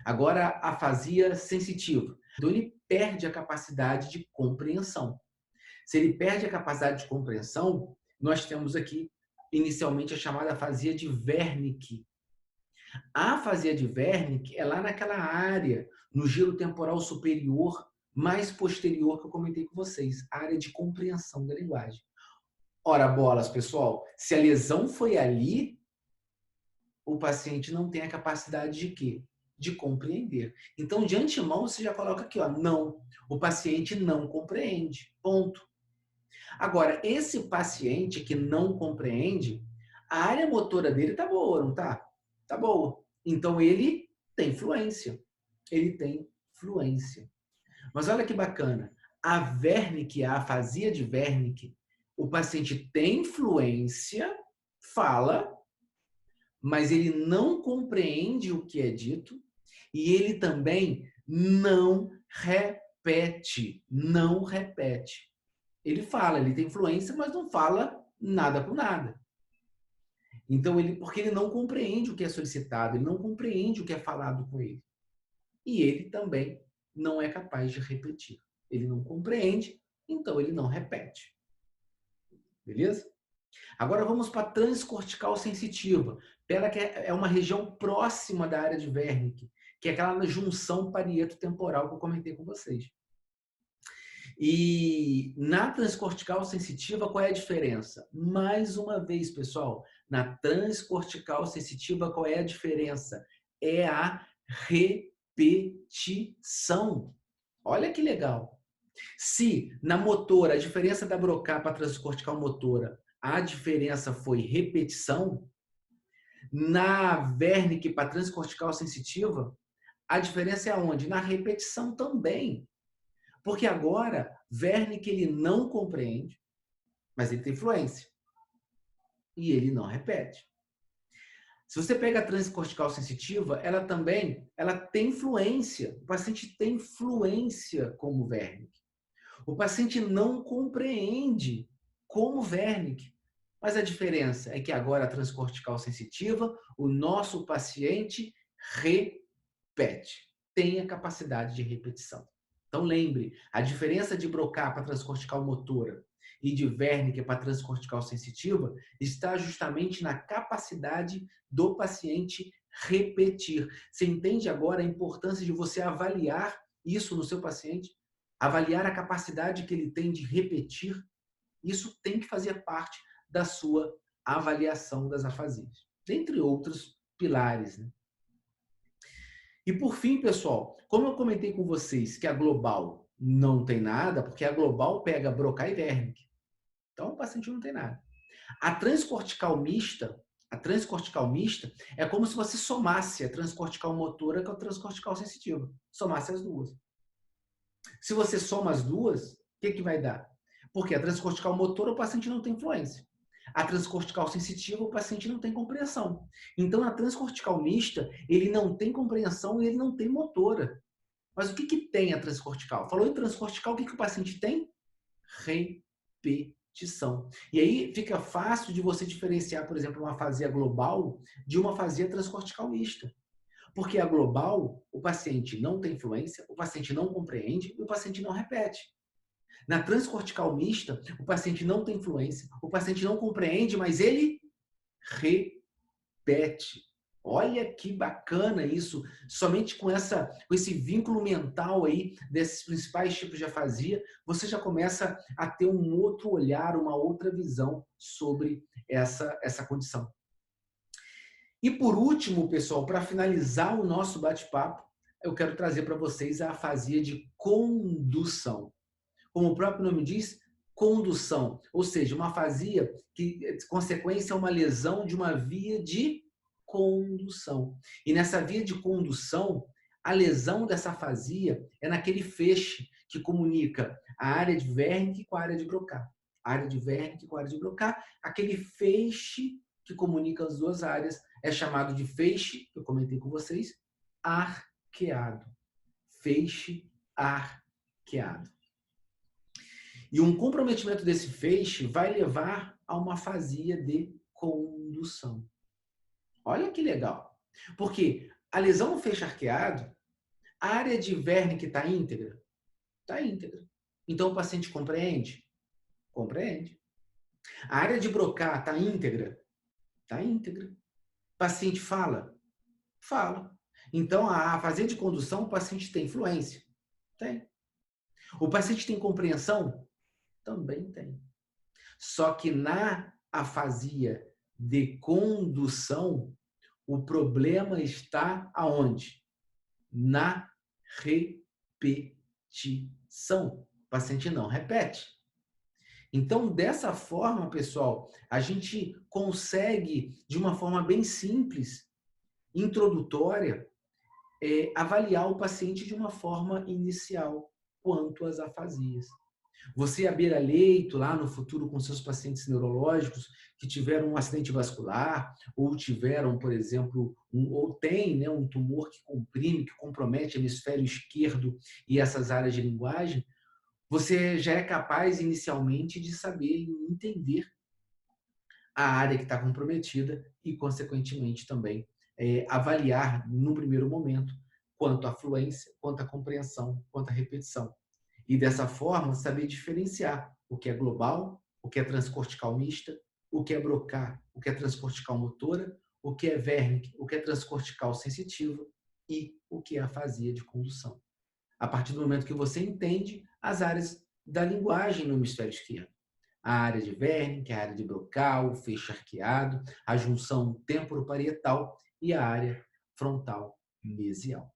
Agora, a afasia sensitiva. Então, ele perde a capacidade de compreensão. Se ele perde a capacidade de compreensão, nós temos aqui, inicialmente, a chamada afasia de Wernicke. A afasia de Wernicke é lá naquela área, no giro temporal superior, mais posterior que eu comentei com vocês, a área de compreensão da linguagem. Ora, bolas, pessoal, se a lesão foi ali, o paciente não tem a capacidade de quê? De compreender. Então, de antemão, você já coloca aqui, ó, não, o paciente não compreende, ponto. Agora, esse paciente que não compreende, a área motora dele tá boa, não tá? Tá boa. Então, ele tem fluência. Ele tem fluência. Mas olha que bacana. A Wernicke, a afasia de Wernicke, o paciente tem fluência, fala, mas ele não compreende o que é dito e ele também não repete. Não repete. Ele fala, ele tem fluência, mas não fala nada com nada. Então, porque ele não compreende o que é solicitado, ele não compreende o que é falado com ele. E ele também não é capaz de repetir. Ele não compreende, então ele não repete. Beleza? Agora vamos para a transcortical sensitiva. Ela que é uma região próxima da área de Wernicke, que é aquela junção parieto-temporal que eu comentei com vocês. E na transcortical sensitiva, qual é a diferença? Mais uma vez, pessoal, na transcortical sensitiva, qual é a diferença? É a repetição. Olha que legal. Se na motora, a diferença da Broca para a transcortical motora, a diferença foi repetição, na Wernicke para a transcortical sensitiva, a diferença é aonde? Na repetição também. Porque agora, Wernicke ele não compreende, mas ele tem fluência. E ele não repete. Se você pega a transcortical sensitiva, ela tem fluência. O paciente tem fluência como Wernicke. O paciente não compreende como Wernicke. Mas a diferença é que agora a transcortical sensitiva, o nosso paciente repete. Tem a capacidade de repetição. Então lembre, a diferença de Broca para transcortical motora e de Wernicke para transcortical sensitiva está justamente na capacidade do paciente repetir. Você entende agora a importância de você avaliar isso no seu paciente? Avaliar a capacidade que ele tem de repetir? Isso tem que fazer parte da sua avaliação das afasias, dentre outros pilares, né? E por fim, pessoal, como eu comentei com vocês que a global não tem nada, porque a global pega Broca e Wernicke. Então, o paciente não tem nada. A transcortical mista é como se você somasse a transcortical motora com a transcortical sensitiva. Somasse as duas. Se você soma as duas, o que vai dar? Porque a transcortical motora, o paciente não tem fluência. A transcortical sensitiva, o paciente não tem compreensão. Então, na transcortical mista, ele não tem compreensão e ele não tem motora. Mas o que tem a transcortical? Falou em transcortical, o que o paciente tem? Repetição. E aí fica fácil de você diferenciar, por exemplo, uma afasia global de uma afasia transcortical mista. Porque a global, o paciente não tem fluência, o paciente não compreende e o paciente não repete. Na transcortical mista, o paciente não tem fluência, o paciente não compreende, mas ele repete. Olha que bacana isso, somente com esse vínculo mental aí desses principais tipos de afasia, você já começa a ter um outro olhar, uma outra visão sobre essa condição. E por último, pessoal, para finalizar o nosso bate-papo, eu quero trazer para vocês a afasia de condução. Como o próprio nome diz, condução, ou seja, uma afasia que, consequência, é uma lesão de uma via de condução. E nessa via de condução, a lesão dessa afasia é naquele feixe que comunica a área de Wernicke com a área de Broca. A área de Wernicke com a área de Broca, aquele feixe que comunica as duas áreas é chamado de feixe, que eu comentei com vocês, arqueado. Feixe arqueado. E um comprometimento desse feixe vai levar a uma afasia de condução. Olha que legal. Porque a lesão no feixe arqueado, A área de Wernicke está íntegra? Está íntegra. Então o paciente compreende? Compreende. A área de Broca está íntegra? Está íntegra. O paciente fala? Fala. Então a afasia de condução, o paciente tem fluência? Tem. O paciente tem compreensão? Também tem. Só que na afasia de condução, o problema está aonde? Na repetição. O paciente não repete. Então, dessa forma, pessoal, a gente consegue, de uma forma bem simples, introdutória, avaliar o paciente de uma forma inicial quanto às afasias. Você à beira-leito, lá no futuro, com seus pacientes neurológicos que tiveram um acidente vascular ou tiveram, por exemplo, ou tem, né, um tumor que comprime, que compromete o hemisfério esquerdo e essas áreas de linguagem, você já é capaz, inicialmente, de saber e entender a área que está comprometida e, consequentemente, também avaliar, no primeiro momento, quanto à fluência, quanto à compreensão, quanto à repetição. E, dessa forma, saber diferenciar o que é global, o que é transcortical mista, o que é Broca, o que é transcortical motora, o que é Wernicke, o que é transcortical sensitiva e o que é afasia de condução. A partir do momento que você entende as áreas da linguagem no hemisfério esquerdo. A área de Wernicke, a área de Broca, o feixe arqueado, a junção temporoparietal e a área frontal mesial.